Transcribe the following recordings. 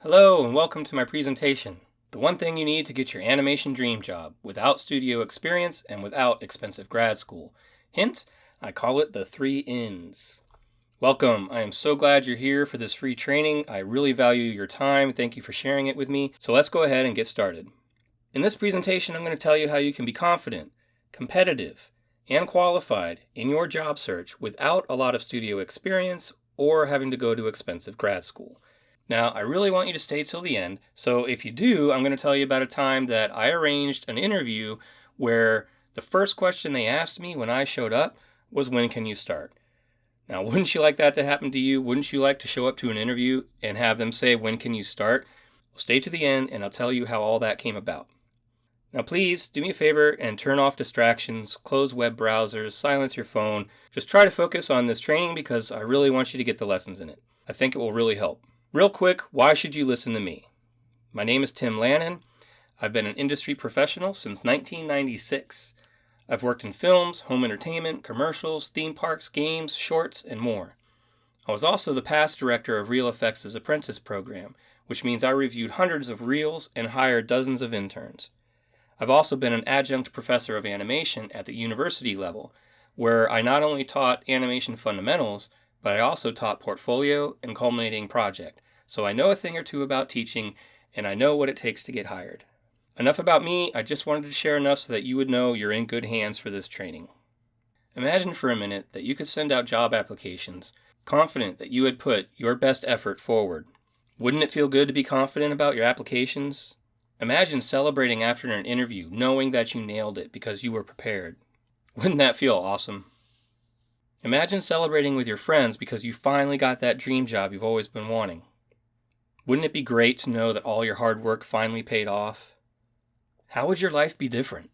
Hello and welcome to my presentation. The one thing you need to get your animation dream job without studio experience and without expensive grad school. Hint, I call it the 3 Ns. Welcome. I am so glad you're here for this free training. I really value your time. Thank you for sharing it with me. So let's go ahead and get started. In this presentation, I'm going to tell you how you can be confident, competitive, and qualified in your job search without a lot of studio experience or having to go to expensive grad school. Now, I really want you to stay till the end, so if you do, I'm going to tell you about a time that I arranged an interview where the first question they asked me when I showed up was, when can you start? Now, wouldn't you like that to happen to you? Wouldn't you like to show up to an interview and have them say, when can you start? Well, stay to the end and I'll tell you how all that came about. Now, please do me a favor and turn off distractions, close web browsers, silence your phone. Just try to focus on this training because I really want you to get the lessons in it. I think it will really help. Real quick, why should you listen to me? My name is Tim Lannon. I've been an industry professional since 1996. I've worked in films, home entertainment, commercials, theme parks, games, shorts, and more. I was also the past director of Reel FX's apprentice program, which means I reviewed hundreds of reels and hired dozens of interns. I've also been an adjunct professor of animation at the university level, where I not only taught animation fundamentals, but I also taught portfolio and culminating project. So I know a thing or two about teaching, and I know what it takes to get hired. Enough about me. I just wanted to share enough so that you would know you're in good hands for this training. Imagine for a minute that you could send out job applications, confident that you had put your best effort forward. Wouldn't it feel good to be confident about your applications? Imagine celebrating after an interview, knowing that you nailed it because you were prepared. Wouldn't that feel awesome? Imagine celebrating with your friends because you finally got that dream job you've always been wanting. Wouldn't it be great to know that all your hard work finally paid off? How would your life be different?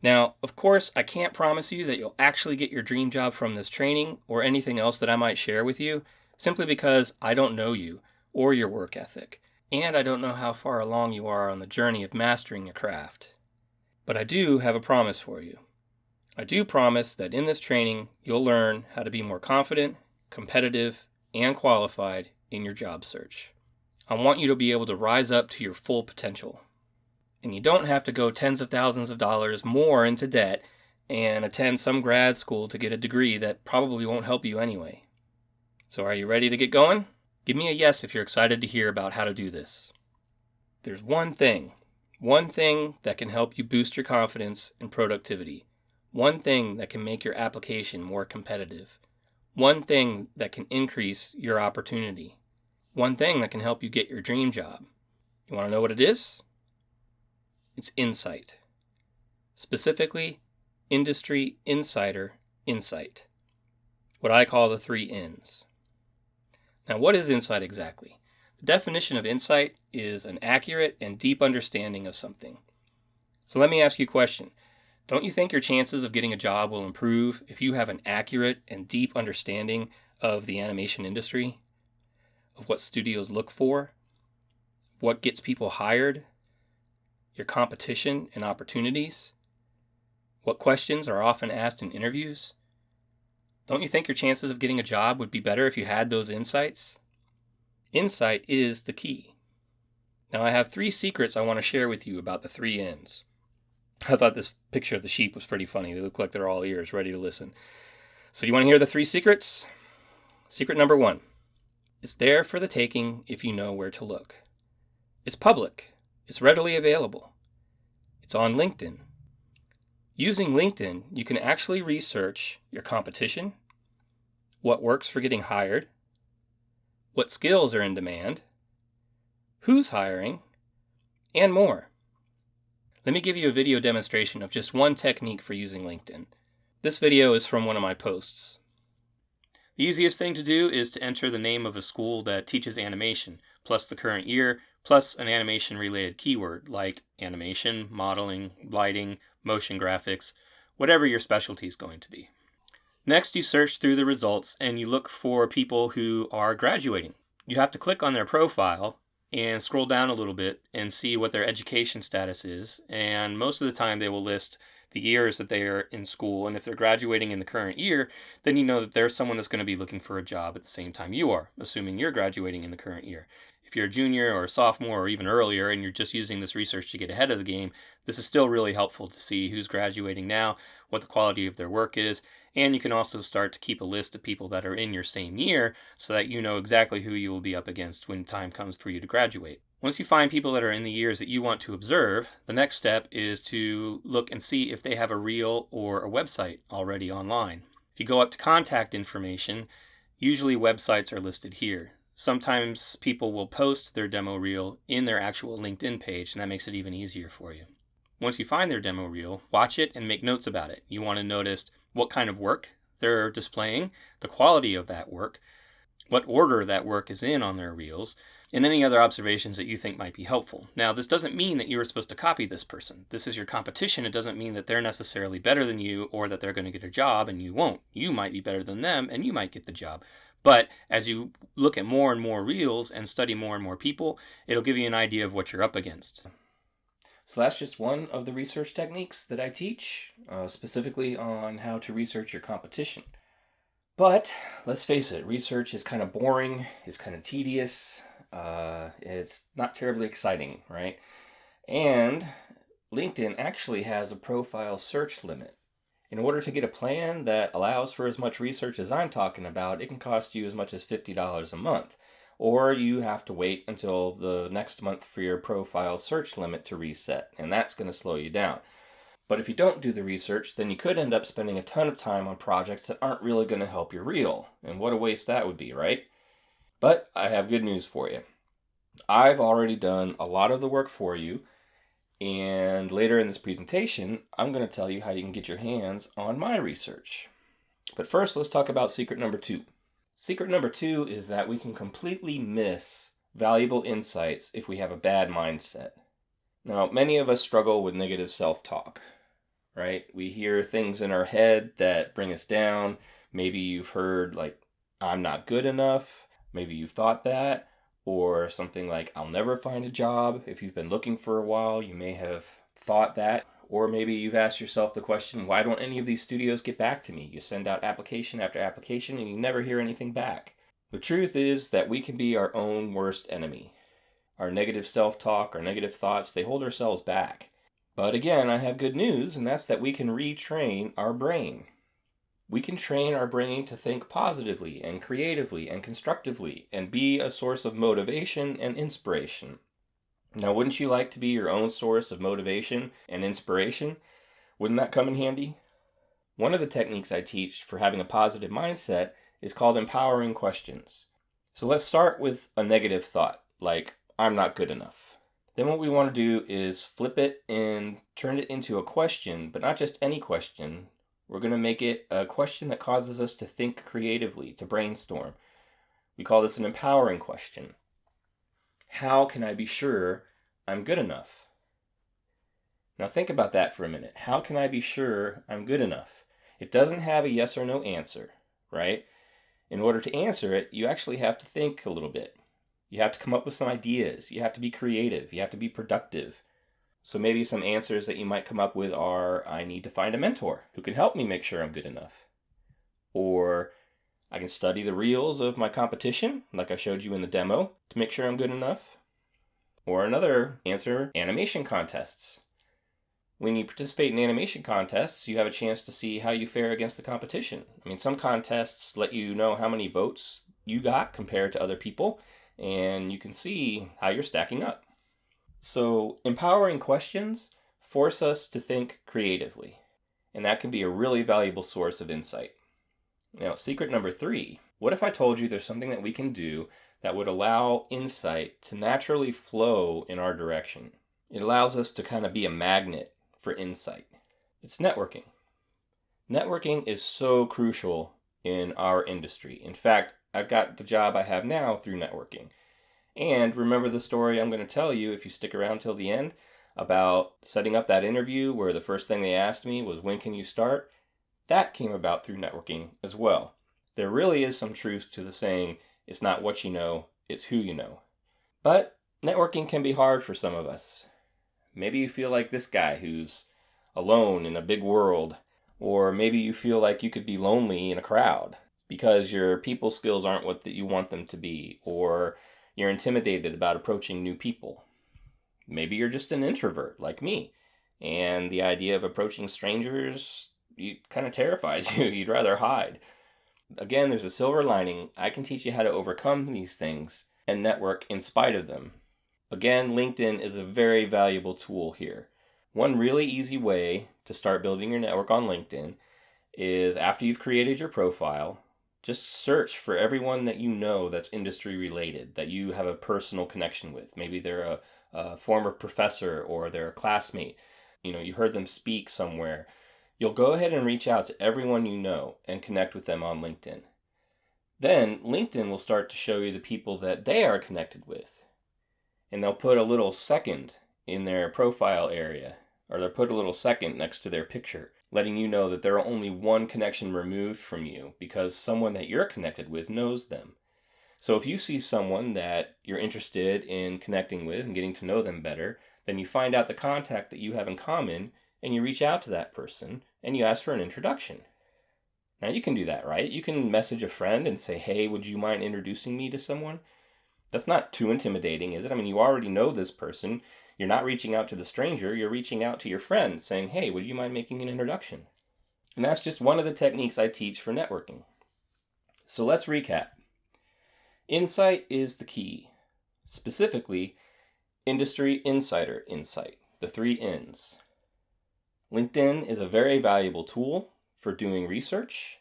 Now, of course, I can't promise you that you'll actually get your dream job from this training or anything else that I might share with you, simply because I don't know you or your work ethic, and I don't know how far along you are on the journey of mastering your craft. But I do have a promise for you. I do promise that in this training, you'll learn how to be more confident, competitive, and qualified in your job search. I want you to be able to rise up to your full potential. And you don't have to go tens of thousands of dollars more into debt and attend some grad school to get a degree that probably won't help you anyway. So are you ready to get going? Give me a yes if you're excited to hear about how to do this. There's one thing that can help you boost your confidence and productivity. One thing that can make your application more competitive. One thing that can increase your opportunity. One thing that can help you get your dream job. You want to know what it is? It's insight. Specifically, industry insider insight. What I call the 3 Ns. Now, what is insight exactly? The definition of insight is an accurate and deep understanding of something. So let me ask you a question. Don't you think your chances of getting a job will improve if you have an accurate and deep understanding of the animation industry? Of what studios look for? What gets people hired? Your competition and opportunities? What questions are often asked in interviews? Don't you think your chances of getting a job would be better if you had those insights? Insight is the key. Now, I have 3 secrets I want to share with you about the 3 Ns. I thought this picture of the sheep was pretty funny. They look like they're all ears, ready to listen. So you want to hear the 3 secrets? Secret number 1. It's there for the taking if you know where to look. It's public. It's readily available. It's on LinkedIn. Using LinkedIn, you can actually research your competition, what works for getting hired, what skills are in demand, who's hiring, and more. Let me give you a video demonstration of just one technique for using LinkedIn. This video is from one of my posts. The easiest thing to do is to enter the name of a school that teaches animation, plus the current year, plus an animation-related keyword like animation, modeling, lighting, motion graphics, whatever your specialty is going to be. Next, you search through the results and you look for people who are graduating. You have to click on their profile and scroll down a little bit and see what their education status is, and most of the time they will list the years that they are in school. And if they're graduating in the current year, then you know that there's someone that's going to be looking for a job at the same time you are, assuming you're graduating in the current year. If you're a junior or a sophomore or even earlier and you're just using this research to get ahead of the game, this is still really helpful to see who's graduating now, what the quality of their work is, and you can also start to keep a list of people that are in your same year so that you know exactly who you will be up against when time comes for you to graduate. Once you find people that are in the years that you want to observe, the next step is to look and see if they have a reel or a website already online. If you go up to contact information, usually websites are listed here. Sometimes people will post their demo reel in their actual LinkedIn page, and that makes it even easier for you. Once you find their demo reel, watch it and make notes about it. You want to notice what kind of work they're displaying, the quality of that work, what order that work is in on their reels, and any other observations that you think might be helpful. Now, this doesn't mean that you are supposed to copy this person. This is your competition. It doesn't mean that they're necessarily better than you or that they're going to get a job and you won't. You might be better than them and you might get the job. But as you look at more and more reels and study more and more people, it'll give you an idea of what you're up against. So that's just one of the research techniques that I teach, specifically on how to research your competition. But let's face it, research is kind of boring, it's kind of tedious, it's not terribly exciting, right? And LinkedIn actually has a profile search limit. In order to get a plan that allows for as much research as I'm talking about, it can cost you as much as $50 a month. Or you have to wait until the next month for your profile search limit to reset, and that's going to slow you down. But if you don't do the research, then you could end up spending a ton of time on projects that aren't really going to help your reel. And what a waste that would be, right? But I have good news for you. I've already done a lot of the work for you. And later in this presentation, I'm going to tell you how you can get your hands on my research. But first, let's talk about secret number 2. Secret number 2 is that we can completely miss valuable insights if we have a bad mindset. Now, many of us struggle with negative self-talk, right? We hear things in our head that bring us down. Maybe you've heard, like, I'm not good enough. Maybe you've thought that. Or something like, I'll never find a job. If you've been looking for a while, you may have thought that. Or maybe you've asked yourself the question, why don't any of these studios get back to me? You send out application after application and you never hear anything back. The truth is that we can be our own worst enemy. Our negative self-talk, our negative thoughts, they hold ourselves back. But again, I have good news, and that's that we can retrain our brain. We can train our brain to think positively and creatively and constructively and be a source of motivation and inspiration. Now, wouldn't you like to be your own source of motivation and inspiration? Wouldn't that come in handy? One of the techniques I teach for having a positive mindset is called empowering questions. So let's start with a negative thought, like, I'm not good enough. Then what we want to do is flip it and turn it into a question, but not just any question. We're going to make it a question that causes us to think creatively, to brainstorm. We call this an empowering question. How can I be sure I'm good enough? Now think about that for a minute. How can I be sure I'm good enough? It doesn't have a yes or no answer, right? In order to answer it, you actually have to think a little bit. You have to come up with some ideas. You have to be creative. You have to be productive. So maybe some answers that you might come up with are, I need to find a mentor who can help me make sure I'm good enough. Or I can study the reels of my competition, like I showed you in the demo, to make sure I'm good enough. Or another answer, animation contests. When you participate in animation contests, you have a chance to see how you fare against the competition. I mean, some contests let you know how many votes you got compared to other people, and you can see how you're stacking up. So empowering questions force us to think creatively, and that can be a really valuable source of insight. Now, secret number 3, what if I told you there's something that we can do that would allow insight to naturally flow in our direction? It allows us to kind of be a magnet for insight. It's networking. Networking is so crucial in our industry. In fact, I got the job I have now through networking. And remember the story I'm going to tell you if you stick around till the end about setting up that interview where the first thing they asked me was, when can you start? That came about through networking as well. There really is some truth to the saying, it's not what you know, it's who you know. But networking can be hard for some of us. Maybe you feel like this guy who's alone in a big world. Or maybe you feel like you could be lonely in a crowd because your people skills aren't what you want them to be, or you're intimidated about approaching new people. Maybe you're just an introvert like me, and the idea of approaching strangers kind of terrifies you. You'd rather hide. Again, there's a silver lining. I can teach you how to overcome these things and network in spite of them. Again, LinkedIn is a very valuable tool here. One really easy way to start building your network on LinkedIn is after you've created your profile, just search for everyone that you know that's industry related, that you have a personal connection with. Maybe they're a former professor or they're a classmate. You heard them speak somewhere. You'll go ahead and reach out to everyone you know and connect with them on LinkedIn. Then LinkedIn will start to show you the people that they are connected with. And they'll put a little second in their profile area, or they'll put a little second next to their picture, letting you know that they're only one connection removed from you because someone that you're connected with knows them. So if you see someone that you're interested in connecting with and getting to know them better, then you find out the contact that you have in common and you reach out to that person and you ask for an introduction. Now you can do that, right? You can message a friend and say, hey, would you mind introducing me to someone? That's not too intimidating, is it? I mean, you already know this person. You're not reaching out to the stranger. You're reaching out to your friend saying, hey, would you mind making an introduction? And that's just one of the techniques I teach for networking. So let's recap. Insight is the key. Specifically, industry insider insight, the 3 N's. LinkedIn is a very valuable tool for doing research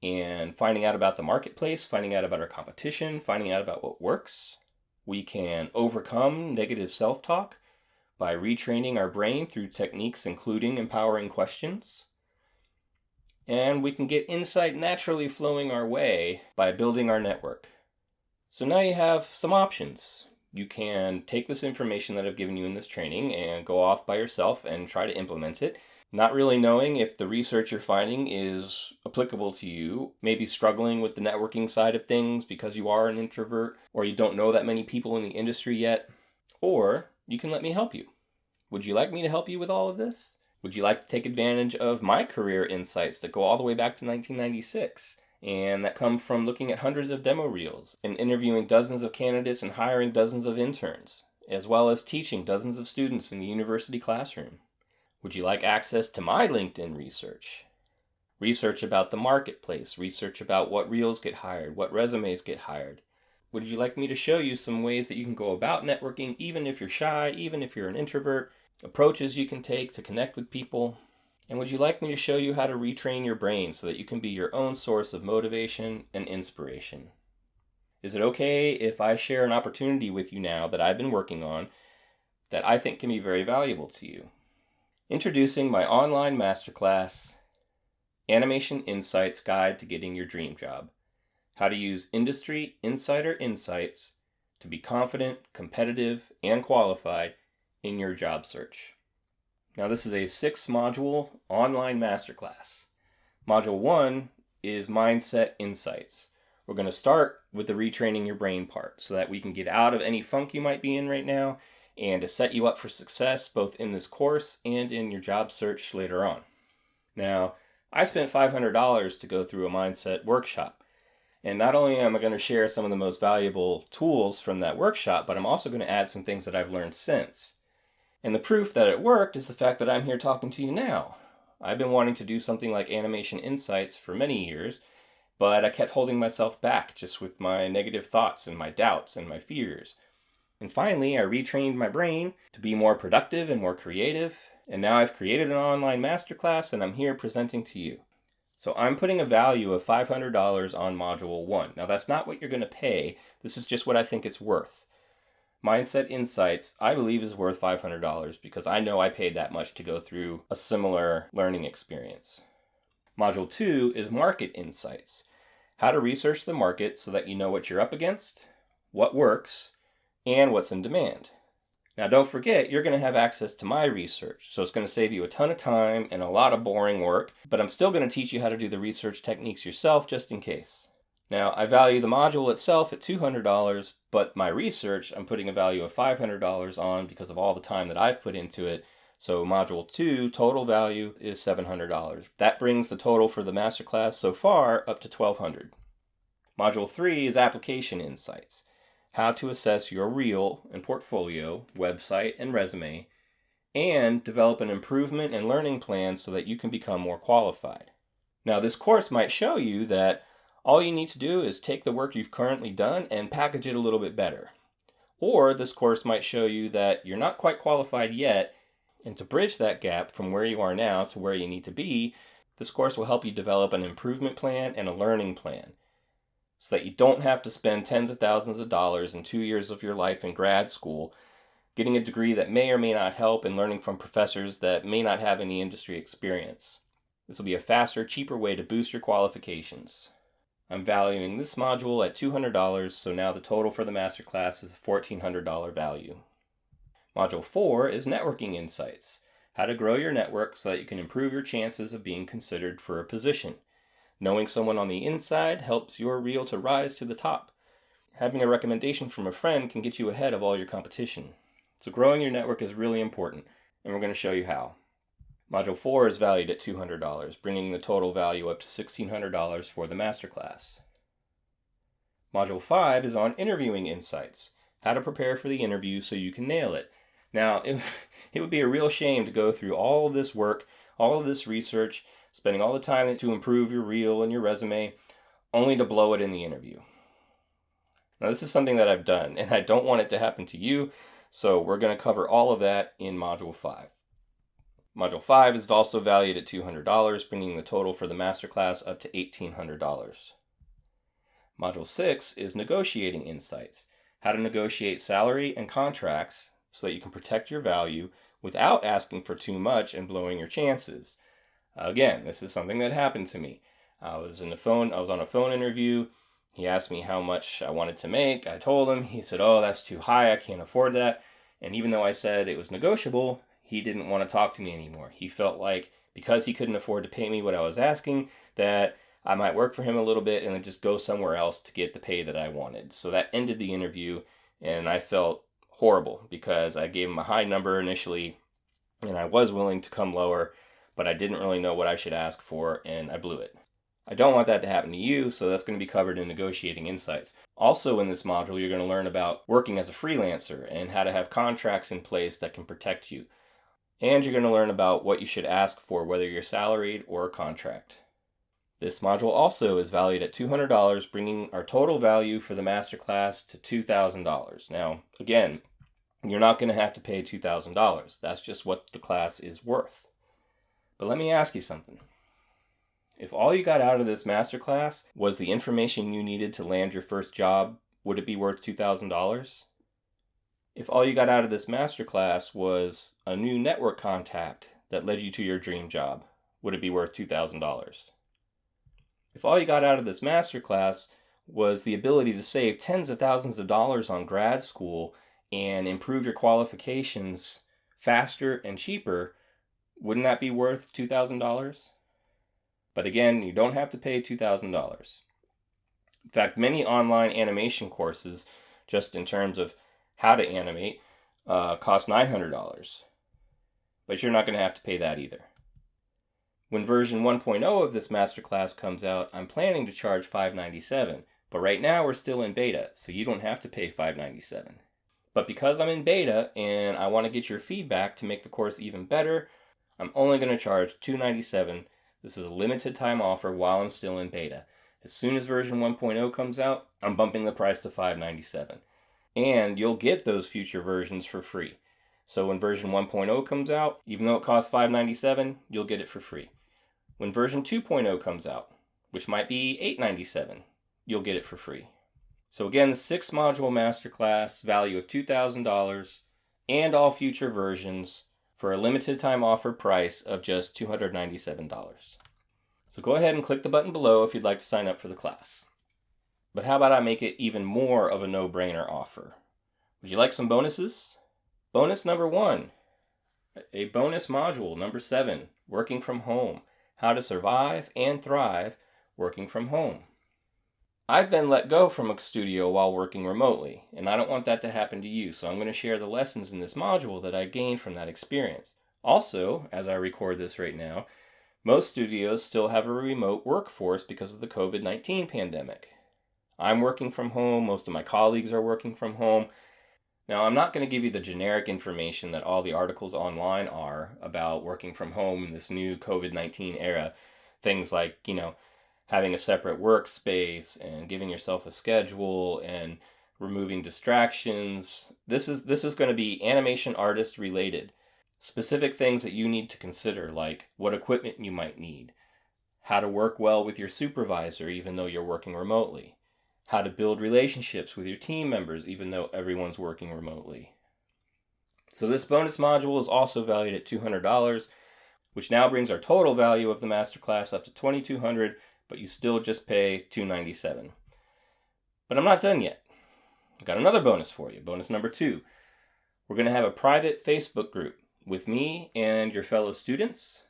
and finding out about the marketplace, finding out about our competition, finding out about what works. We can overcome negative self-talk by retraining our brain through techniques including empowering questions. And we can get insight naturally flowing our way by building our network. So now you have some options. You can take this information that I've given you in this training and go off by yourself and try to implement it, not really knowing if the research you're finding is applicable to you, maybe struggling with the networking side of things because you are an introvert or you don't know that many people in the industry yet. Or you can let me help you. Would you like me to help you with all of this? Would you like to take advantage of my career insights that go all the way back to 1996? And that come from looking at hundreds of demo reels and interviewing dozens of candidates and hiring dozens of interns, as well as teaching dozens of students in the university classroom. Would you like access to my LinkedIn research? Research about the marketplace, research about what reels get hired, what resumes get hired. Would you like me to show you some ways that you can go about networking, even if you're shy, even if you're an introvert, approaches you can take to connect with people? And would you like me to show you how to retrain your brain so that you can be your own source of motivation and inspiration? Is it okay if I share an opportunity with you now that I've been working on that I think can be very valuable to you? Introducing my online masterclass, Animation Insights Guide to Getting Your Dream Job. How to use industry insider insights to be confident, competitive, and qualified in your job search. Now this is a 6-module online masterclass. Module 1 is Mindset Insights. We're going to start with the retraining your brain part so that we can get out of any funk you might be in right now and to set you up for success both in this course and in your job search later on. Now, I spent $500 to go through a mindset workshop. And not only am I going to share some of the most valuable tools from that workshop, but I'm also going to add some things that I've learned since. And the proof that it worked is the fact that I'm here talking to you now. I've been wanting to do something like Animation Insights for many years, but I kept holding myself back just with my negative thoughts and my doubts and my fears. And finally, I retrained my brain to be more productive and more creative, and now I've created an online masterclass and I'm here presenting to you. So I'm putting a value of $500 on Module 1. Now that's not what you're going to pay, this is just what I think it's worth. Mindset Insights, I believe, is worth $500 because I know I paid that much to go through a similar learning experience. Module 2 is Market Insights. How to research the market so that you know what you're up against, what works, and what's in demand. Now don't forget, you're going to have access to my research, so it's going to save you a ton of time and a lot of boring work, but I'm still going to teach you how to do the research techniques yourself just in case. Now, I value the module itself at $200, but my research I'm putting a value of $500 on because of all the time that I've put into it, So Module 2 total value is $700. That brings the total for the masterclass so far up to $1,200. Module 3 is Application Insights, how to assess your reel and portfolio, website, and resume, and develop an improvement and learning plan so that you can become more qualified. Now, this course might show you that all you need to do is take the work you've currently done and package it a little bit better. Or this course might show you that you're not quite qualified yet, and to bridge that gap from where you are now to where you need to be, this course will help you develop an improvement plan and a learning plan so that you don't have to spend tens of thousands of dollars in 2 years of your life in grad school getting a degree that may or may not help and learning from professors that may not have any industry experience. This will be a faster, cheaper way to boost your qualifications. I'm valuing this module at $200, so now the total for the masterclass is a $1,400 value. Module 4 is Networking Insights, how to grow your network so that you can improve your chances of being considered for a position. Knowing someone on the inside helps your reel to rise to the top. Having a recommendation from a friend can get you ahead of all your competition. So growing your network is really important, and we're going to show you how. Module 4 is valued at $200, bringing the total value up to $1,600 for the masterclass. Module 5 is on Interviewing Insights, how to prepare for the interview so you can nail it. Now, it would be a real shame to go through all of this work, all of this research, spending all the time to improve your reel and your resume, only to blow it in the interview. Now, this is something that I've done, and I don't want it to happen to you, so we're going to cover all of that in Module 5. Module 5 is also valued at $200, bringing the total for the masterclass up to $1,800. Module 6 is Negotiating Insights, how to negotiate salary and contracts so that you can protect your value without asking for too much and blowing your chances. Again, this is something that happened to me. I was on a phone interview. He asked me how much I wanted to make. I told him. He said, "Oh, that's too high. I can't afford that." And even though I said it was negotiable, he didn't want to talk to me anymore. He felt like because he couldn't afford to pay me what I was asking, that I might work for him a little bit and then just go somewhere else to get the pay that I wanted. So that ended the interview, and I felt horrible because I gave him a high number initially, and I was willing to come lower, but I didn't really know what I should ask for, and I blew it. I don't want that to happen to you, so that's going to be covered in Negotiating Insights. Also in this module, you're going to learn about working as a freelancer and how to have contracts in place that can protect you. And you're going to learn about what you should ask for, whether you're salaried or a contract. This module also is valued at $200, bringing our total value for the masterclass to $2,000. Now, again, you're not going to have to pay $2,000. That's just what the class is worth. But let me ask you something. If all you got out of this masterclass was the information you needed to land your first job, would it be worth $2,000? If all you got out of this masterclass was a new network contact that led you to your dream job, would it be worth $2,000? If all you got out of this masterclass was the ability to save tens of thousands of dollars on grad school and improve your qualifications faster and cheaper, wouldn't that be worth $2,000? But again, you don't have to pay $2,000. In fact, many online animation courses, just in terms of how to animate, cost $900. But you're not going to have to pay that either. When version 1.0 of this masterclass comes out, I'm planning to charge $597. But right now we're still in beta, so you don't have to pay $597. But because I'm in beta and I want to get your feedback to make the course even better, I'm only going to charge $297. This is a limited time offer while I'm still in beta. As soon as version 1.0 comes out, I'm bumping the price to $597. And you'll get those future versions for free. So when version 1.0 comes out, even though it costs $597, you'll get it for free. When version 2.0 comes out, which might be $897, you'll get it for free. So again, the 6-module masterclass, value of $2,000, and all future versions for a limited time offer price of just $297. So go ahead and click the button below if you'd like to sign up for the class. But how about I make it even more of a no-brainer offer? Would you like some bonuses? Bonus number 1, a bonus module number 7, working from home, how to survive and thrive working from home. I've been let go from a studio while working remotely, and I don't want that to happen to you, so I'm going to share the lessons in this module that I gained from that experience. Also, as I record this right now, most studios still have a remote workforce because of the COVID-19 pandemic. I'm working from home, most of my colleagues are working from home. Now, I'm not going to give you the generic information that all the articles online are about working from home in this new COVID-19 era. Things like, having a separate workspace and giving yourself a schedule and removing distractions. This is going to be animation artist related. Specific things that you need to consider, like what equipment you might need, how to work well with your supervisor even though you're working remotely, how to build relationships with your team members even though everyone's working remotely. So this bonus module is also valued at $200, which now brings our total value of the masterclass up to $2,200, but you still just pay $297. But I'm not done yet. I've got another bonus for you, bonus number 2. We're going to have a private Facebook group with me and your fellow students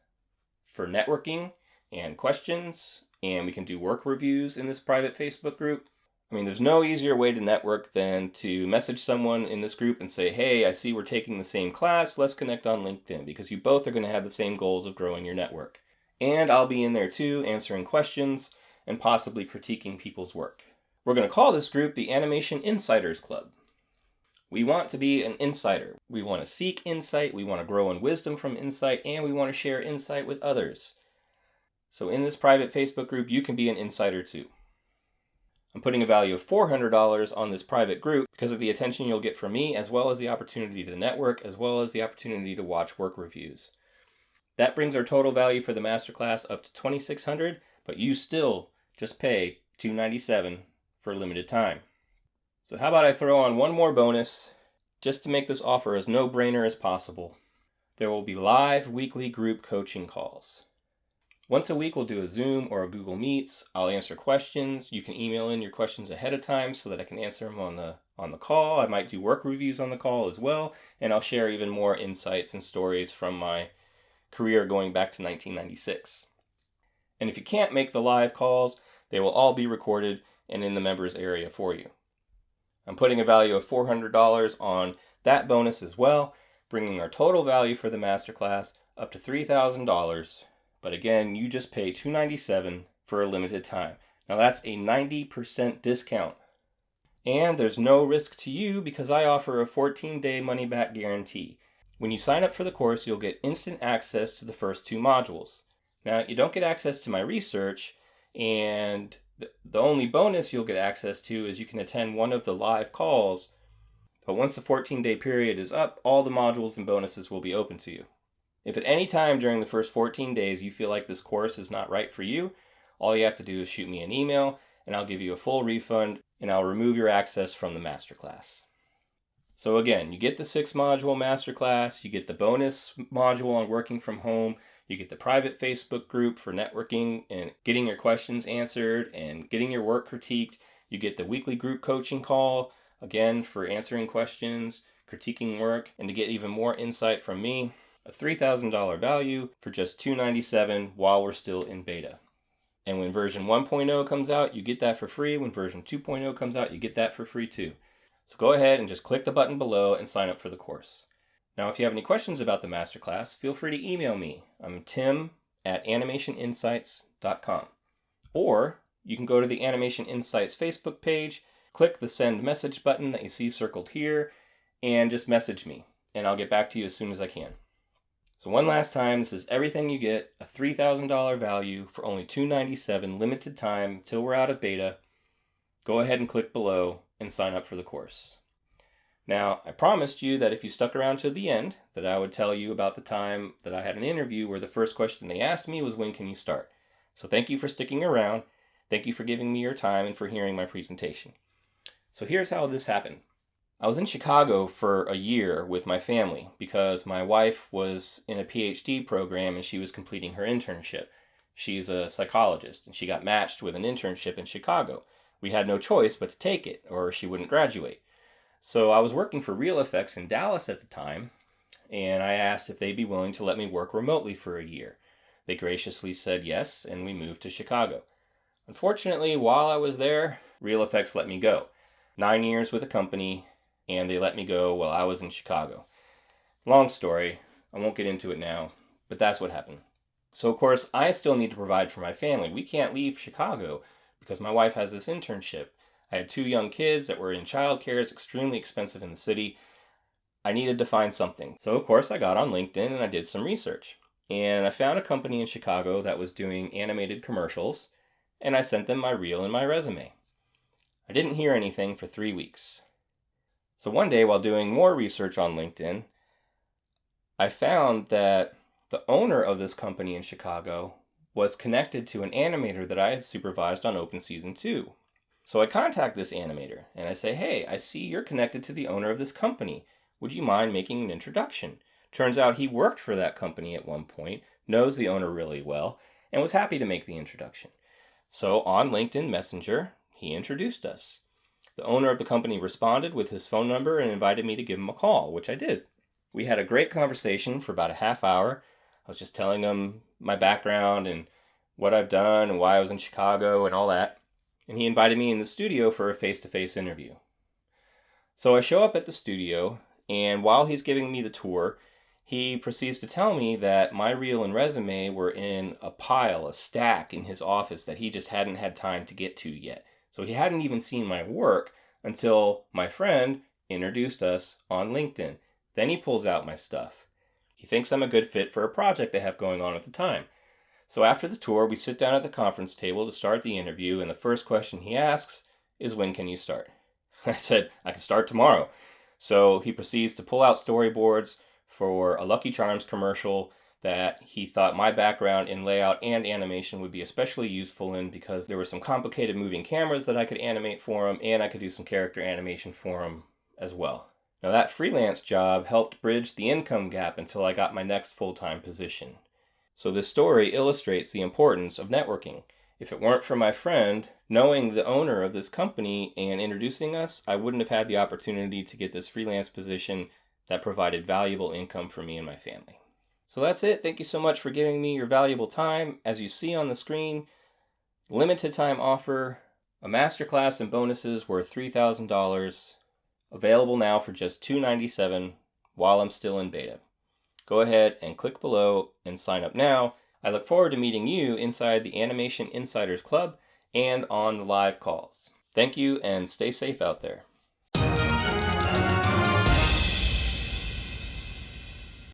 for networking and questions, and we can do work reviews in this private Facebook group. I mean, there's no easier way to network than to message someone in this group and say, hey, I see we're taking the same class, let's connect on LinkedIn, because you both are going to have the same goals of growing your network. And I'll be in there too, answering questions and possibly critiquing people's work. We're going to call this group the Animation Insiders Club. We want to be an insider. We want to seek insight, we want to grow in wisdom from insight, and we want to share insight with others. So in this private Facebook group, you can be an insider too. I'm putting a value of $400 on this private group because of the attention you'll get from me, as well as the opportunity to network, as well as the opportunity to watch work reviews. That brings our total value for the masterclass up to $2,600, but you still just pay $297 for a limited time. So how about I throw on one more bonus just to make this offer as no-brainer as possible. There will be live weekly group coaching calls. Once a week we'll do a Zoom or a Google Meets. I'll answer questions. You can email in your questions ahead of time so that I can answer them on the call. I might do work reviews on the call as well, and I'll share even more insights and stories from my career going back to 1996. And if you can't make the live calls, they will all be recorded and in the members area for you. I'm putting a value of $400 on that bonus as well, bringing our total value for the masterclass up to $3,000. But again, you just pay $297 for a limited time. Now that's a 90% discount. And there's no risk to you because I offer a 14-day money-back guarantee. When you sign up for the course, you'll get instant access to the first 2 modules. Now, you don't get access to my research, and the only bonus you'll get access to is you can attend one of the live calls. But once the 14-day period is up, all the modules and bonuses will be open to you. If at any time during the first 14 days you feel like this course is not right for you, all you have to do is shoot me an email, and I'll give you a full refund, and I'll remove your access from the masterclass. So again, you get the 6-module masterclass, you get the bonus module on working from home, you get the private Facebook group for networking and getting your questions answered and getting your work critiqued. You get the weekly group coaching call, again, for answering questions, critiquing work, and to get even more insight from me. A $3,000 value for just $297 while we're still in beta. And when version 1.0 comes out, you get that for free. When version 2.0 comes out, you get that for free too. So go ahead and just click the button below and sign up for the course. Now, if you have any questions about the masterclass, feel free to email me. I'm tim@animationinsights.com. Or you can go to the Animation Insights Facebook page, click the send message button that you see circled here, and just message me, and I'll get back to you as soon as I can. So one last time, this is everything you get, a $3,000 value for only $297, limited time until we're out of beta. Go ahead and click below and sign up for the course. Now, I promised you that if you stuck around to the end, that I would tell you about the time that I had an interview where the first question they asked me was, when can you start? So thank you for sticking around. Thank you for giving me your time and for hearing my presentation. So here's how this happened. I was in Chicago for a year with my family because my wife was in a PhD program and she was completing her internship. She's a psychologist and she got matched with an internship in Chicago. We had no choice but to take it or she wouldn't graduate. So I was working for Real Effects in Dallas at the time, and I asked if they'd be willing to let me work remotely for a year. They graciously said yes, and we moved to Chicago. Unfortunately, while I was there, Real Effects let me go. 9 years with a company, and they let me go while I was in Chicago. Long story, I won't get into it now, but that's what happened. So, of course, I still need to provide for my family. We can't leave Chicago because my wife has this internship. I had 2 young kids that were in childcare. It's extremely expensive in the city. I needed to find something. So, of course, I got on LinkedIn and I did some research. And I found a company in Chicago that was doing animated commercials, and I sent them my reel and my resume. I didn't hear anything for 3 weeks. So one day, while doing more research on LinkedIn, I found that the owner of this company in Chicago was connected to an animator that I had supervised on Open Season 2. So I contact this animator and I say, hey, I see you're connected to the owner of this company. Would you mind making an introduction? Turns out he worked for that company at one point, knows the owner really well, and was happy to make the introduction. So on LinkedIn Messenger, he introduced us. The owner of the company responded with his phone number and invited me to give him a call, which I did. We had a great conversation for about a half hour. I was just telling him my background and what I've done and why I was in Chicago and all that. And he invited me in the studio for a face-to-face interview. So I show up at the studio, and while he's giving me the tour, he proceeds to tell me that my reel and resume were in a stack in his office that he just hadn't had time to get to yet. So he hadn't even seen my work until my friend introduced us on LinkedIn. Then he pulls out my stuff. He thinks I'm a good fit for a project they have going on at the time. So after the tour, we sit down at the conference table to start the interview, and the first question he asks is, when can you start? I said, I can start tomorrow. So he proceeds to pull out storyboards for a Lucky Charms commercial that he thought my background in layout and animation would be especially useful in, because there were some complicated moving cameras that I could animate for him, and I could do some character animation for him as well. Now that freelance job helped bridge the income gap until I got my next full-time position. So this story illustrates the importance of networking. If it weren't for my friend knowing the owner of this company and introducing us, I wouldn't have had the opportunity to get this freelance position that provided valuable income for me and my family. So that's it. Thank you so much for giving me your valuable time. As you see on the screen, limited time offer, a masterclass and bonuses worth $3,000, available now for just $297 while I'm still in beta. Go ahead and click below and sign up now. I look forward to meeting you inside the Animation Insiders Club and on the live calls. Thank you, and stay safe out there.